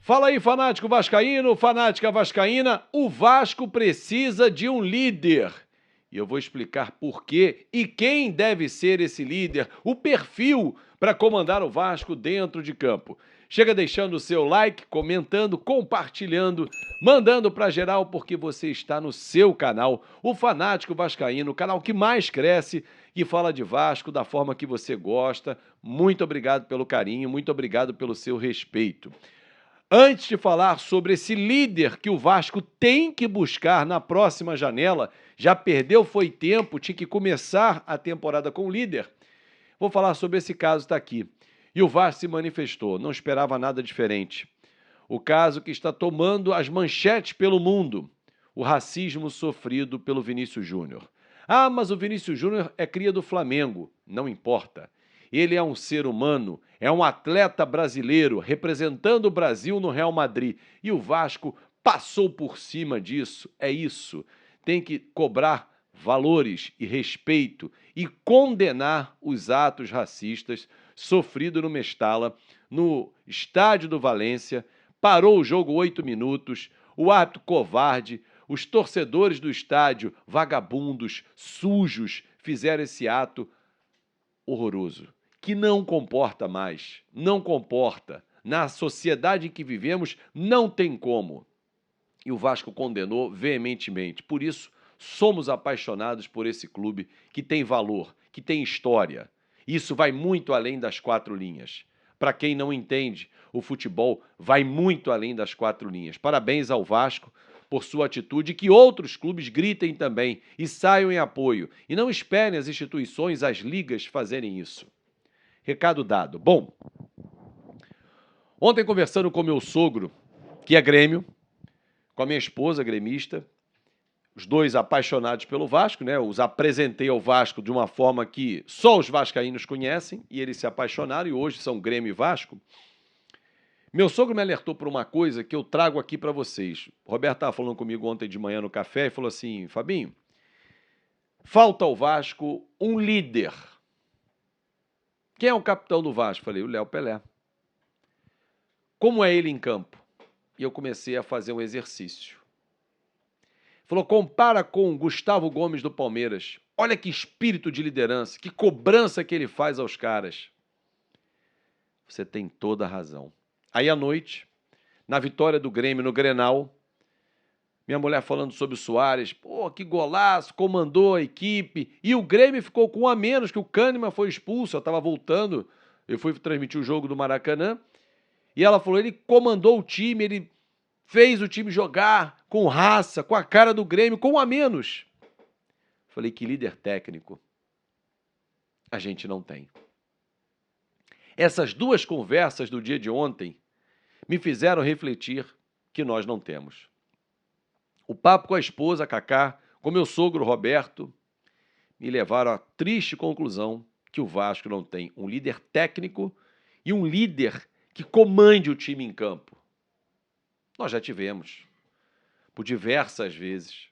Fala aí, fanático vascaíno, fanática vascaína, o Vasco precisa de um líder. E eu vou explicar por quê e quem deve ser esse líder, o perfil para comandar o Vasco dentro de campo. Chega deixando o seu like, comentando, compartilhando, mandando para geral, porque você está no seu canal, o Fanático Vascaíno, o canal que mais cresce, que fala de Vasco da forma que você gosta. Muito obrigado pelo carinho, muito obrigado pelo seu respeito. Antes de falar sobre esse líder que o Vasco tem que buscar na próxima janela, já perdeu, foi tempo, tinha que começar a temporada com o líder. Vou falar sobre esse caso, está aqui. E o Vasco se manifestou, não esperava nada diferente. O caso que está tomando as manchetes pelo mundo, o racismo sofrido pelo Vinícius Júnior. Ah, mas o Vinícius Júnior é cria do Flamengo. Não importa. Ele é um ser humano, é um atleta brasileiro representando o Brasil no Real Madrid. E o Vasco passou por cima disso. É isso. Tem que cobrar valores e respeito e condenar os atos racistas sofridos no Mestala, no estádio do Valência. Parou o jogo 8 minutos, o árbitro covarde, os torcedores do estádio, vagabundos, sujos, fizeram esse ato horroroso, que não comporta mais, não comporta. Na sociedade em que vivemos, não tem como. E o Vasco condenou veementemente. Por isso, somos apaixonados por esse clube que tem valor, que tem história. Isso vai muito além das 4 linhas. Para quem não entende, o futebol vai muito além das 4 linhas. Parabéns ao Vasco por sua atitude, que outros clubes gritem também e saiam em apoio. E não esperem as instituições, as ligas fazerem isso. Recado dado. Bom, ontem conversando com meu sogro, que é Grêmio, com a minha esposa, gremista, os dois apaixonados pelo Vasco, né? Os apresentei ao Vasco de uma forma que só os vascaínos conhecem, e eles se apaixonaram, e hoje são Grêmio e Vasco. Meu sogro me alertou por uma coisa que eu trago aqui para vocês. O Roberto estava falando comigo ontem de manhã no café e falou assim: Fabinho, falta ao Vasco um líder. Quem é o capitão do Vasco? Falei, o Léo Pelé. Como é ele em campo? E eu comecei a fazer um exercício. Falou, compara com o Gustavo Gomes do Palmeiras. Olha que espírito de liderança, que cobrança que ele faz aos caras. Você tem toda a razão. Aí à noite, na vitória do Grêmio no Grenal, minha mulher falando sobre o Soares, pô, que golaço, comandou a equipe, e o Grêmio ficou com um a menos, que o Kahneman foi expulso, eu estava voltando, eu fui transmitir o jogo do Maracanã, e ela falou, ele comandou o time, ele fez o time jogar com raça, com a cara do Grêmio, com um a menos. Falei, que líder técnico a gente não tem. Essas duas conversas do dia de ontem me fizeram refletir que nós não temos. O papo com a esposa, a Cacá, com meu sogro Roberto, me levaram à triste conclusão que o Vasco não tem um líder técnico e um líder que comande o time em campo. Nós já tivemos, por diversas vezes.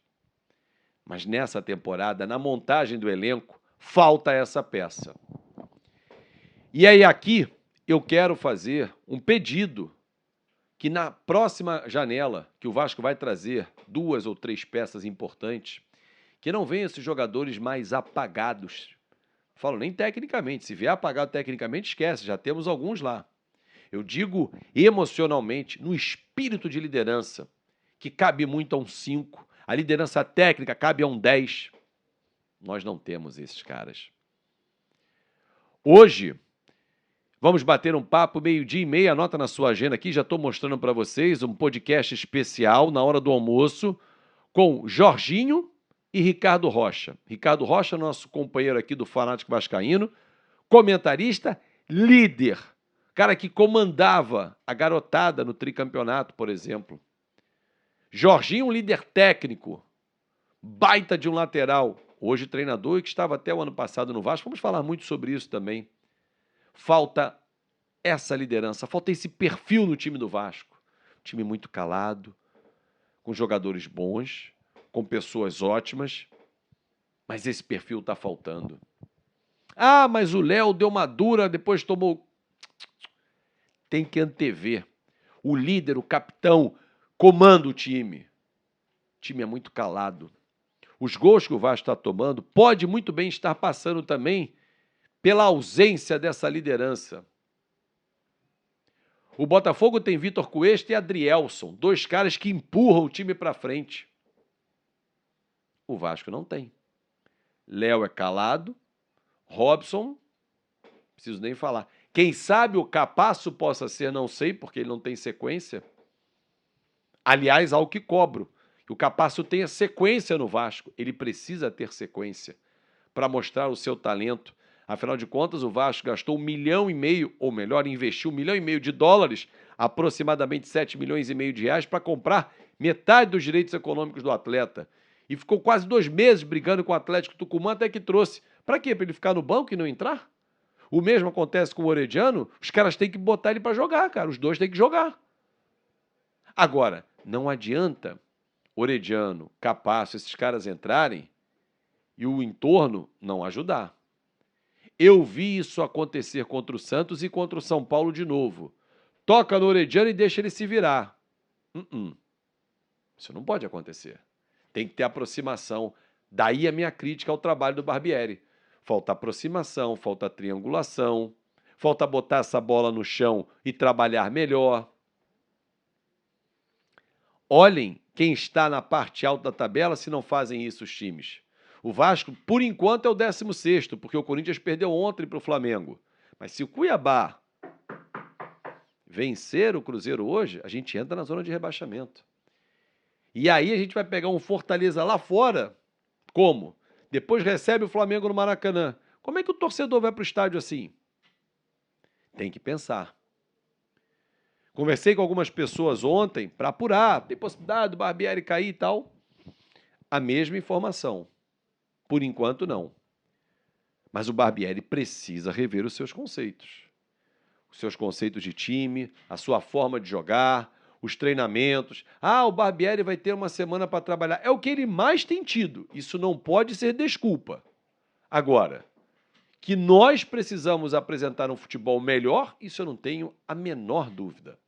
Mas nessa temporada, na montagem do elenco, falta essa peça. E aí aqui eu quero fazer um pedido que na próxima janela, que o Vasco vai trazer 2 ou 3 peças importantes, que não venham esses jogadores mais apagados. Falo nem tecnicamente, se vier apagado tecnicamente, esquece, já temos alguns lá. Eu digo emocionalmente, no espírito de liderança, que cabe muito a um 5, a liderança técnica cabe a um 10. Nós não temos esses caras. Hoje, vamos bater um papo 12:30, anota na sua agenda aqui, já estou mostrando para vocês um podcast especial na hora do almoço com Jorginho e Ricardo Rocha. Ricardo Rocha, nosso companheiro aqui do Fanático Vascaíno, comentarista, líder, cara que comandava a garotada no tricampeonato, por exemplo. Jorginho, um líder técnico, baita de um lateral, hoje treinador e que estava até o ano passado no Vasco. Vamos falar muito sobre isso também. Falta essa liderança, falta esse perfil no time do Vasco. Time muito calado, com jogadores bons, com pessoas ótimas, mas esse perfil está faltando. Ah, mas o Léo deu uma dura, depois tomou... Tem que antever. o líder, o capitão, comanda o time. O time é muito calado. Os gols que o Vasco está tomando pode muito bem estar passando também pela ausência dessa liderança. O Botafogo tem Vitor Cuesta e Adrielson, dois caras que empurram o time para frente. O Vasco não tem. Léo é calado, Robson, preciso nem falar. Quem sabe o Capasso possa ser, não sei, porque ele não tem sequência. Aliás, ao que cobro. O Capasso tenha sequência no Vasco. Ele precisa ter sequência para mostrar o seu talento. Afinal de contas, o Vasco gastou 1,5 milhão, ou melhor, investiu 1,5 milhão de dólares, aproximadamente 7,5 milhões de reais, para comprar metade dos direitos econômicos do atleta. E ficou quase 2 meses brigando com o Atlético Tucumã, até que trouxe. Para quê? Para ele ficar no banco e não entrar? O mesmo acontece com o Orediano, os caras têm que botar ele para jogar, cara. Os dois têm que jogar. Agora, não adianta Orediano, Capasso, esses caras entrarem e o entorno não ajudar. Eu vi isso acontecer contra o Santos e contra o São Paulo de novo. Toca no Orediano e deixa ele se virar. Isso não pode acontecer. Tem que ter aproximação. Daí a minha crítica ao trabalho do Barbieri. Falta aproximação, falta triangulação, falta botar essa bola no chão e trabalhar melhor. Olhem quem está na parte alta da tabela se não fazem isso os times. O Vasco, por enquanto, é o 16º, porque o Corinthians perdeu ontem para o Flamengo. Mas se o Cuiabá vencer o Cruzeiro hoje, a gente entra na zona de rebaixamento. E aí a gente vai pegar um Fortaleza lá fora. Como? Depois recebe o Flamengo no Maracanã. Como é que o torcedor vai para o estádio assim? Tem que pensar. Conversei com algumas pessoas ontem para apurar. Tem possibilidade do Barbieri cair e tal. A mesma informação. Por enquanto, não. Mas o Barbieri precisa rever os seus conceitos. Os seus conceitos de time, a sua forma de jogar, os treinamentos. O Barbieri vai ter uma semana para trabalhar. É o que ele mais tem tido. Isso não pode ser desculpa. Agora, que nós precisamos apresentar um futebol melhor, isso eu não tenho a menor dúvida.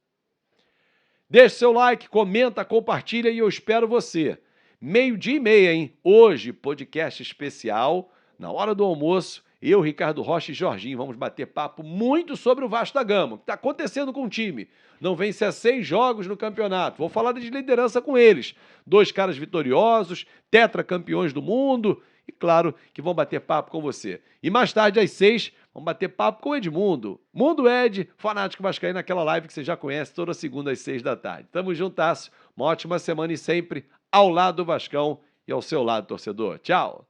Deixe seu like, comenta, compartilha e eu espero você. 12:30, hein? Hoje, podcast especial, na hora do almoço, eu, Ricardo Rocha e Jorginho vamos bater papo muito sobre o Vasco da Gama, o que está acontecendo com o time. Não vence há 6 jogos no campeonato. Vou falar de liderança com eles. 2 caras vitoriosos, tetracampeões do mundo e, claro, que vão bater papo com você. E mais tarde, às 6, vamos bater papo com o Edmundo. Mundo Ed, fanático vascaíno, naquela live que você já conhece, toda segunda às 6 da tarde. Tamo juntasso, uma ótima semana e sempre ao lado do Vascão e ao seu lado, torcedor. Tchau!